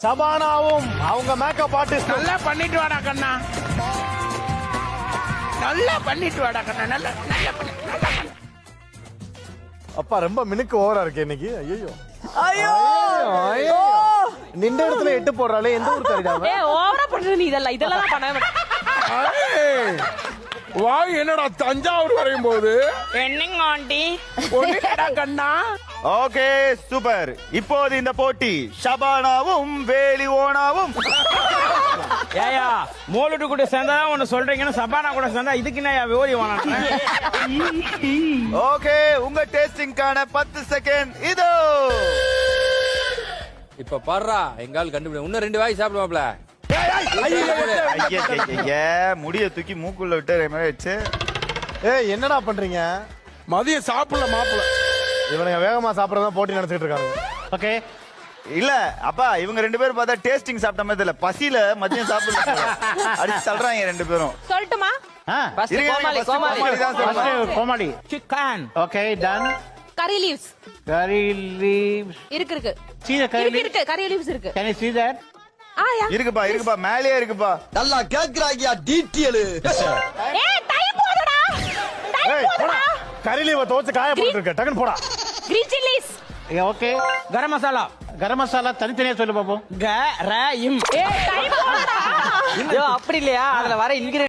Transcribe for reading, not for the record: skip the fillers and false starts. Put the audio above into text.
சபானாவும் அவங்க makeup artist நல்லா பண்ணிட்டு வாடா கண்ணா. நல்லா பண்ணிட்டு வாடா கண்ணா. நல்லா பண்ணி. அப்பா ரொம்ப மினுக்கு ஓவரா இருக்கு இன்னைக்கு. ஐயோ ஐயோ நின்ற இடத்துல 8 போடுறாளே. எந்த ஊருக்கு இருக்காங்க? ஓவரா பண்ற நீ இதெல்லாம் பண்ண. வாய் என்னடா தஞ்சாவூர் வரையும் போகுது. என்னங்க ஆண்டி ஒண்ணுடா கண்ணா. Okay super. இப்போது இந்த போட்டி ஷபானாவும் வேலி ஓனாவும். ஏயா மோலுட்டு கூட சேர்ந்தா ஒன்னு சொல்றீங்கன்னு சபானா கூட சேர்ந்தா இதுக்கு என்ன ஓடி வாங்க. ஓகே உங்க டேஸ்டிங்கான 10 செகண்ட் இதோ. இப்ப பாடுறா எங்கால் கண்டுபிடி. இன்னும் 2 வாய் சாப்பிடுவாப்ல. முடிய தூக்கி மூக்குள்ள விட்டு. ஏய் என்னடா பண்றீங்க? மதியம் சாப்பிடல மாப்பிள்ள. இவனுங்க வேகமா சாப்பிடறதா போட்டி நடத்திட்டு இருக்காங்க. ஓகே இல்ல அப்பா இவங்க 2 பேரும் பார்த்தா டேஸ்டிங் சாப்பிட்ட மாதிரி இல்ல, பசியில மதியம் சாப்பிடல அடிச்சு தள்ளுறாங்க 2 பேரும். சொல்லட்டுமா? கோமாளி chicken. Okay done. Curry leaves curry leaves இருக்கு. see the curry leaves? இருக்கு கரி லீவ்ஸ் இருக்கு. can you see that? இருக்குப்பா மேலேயே இருக்குப்பா. நல்லா கேக்குறாங்க டீட்டெயில். ஏய் டைம் போடுடா. ஏய் போடா. கரி லீவ் தோச்சு காய போட்டு இருக்க. டக்குனு போடா. Green chillies. Okay garam masala. Garam masala தனித்தனியா சொல்லு பாப்போம். க ர இம். ஏய் டைம் போடுடா. அப்படி இல்லையா அதுல வர இன்கிரியன்ட்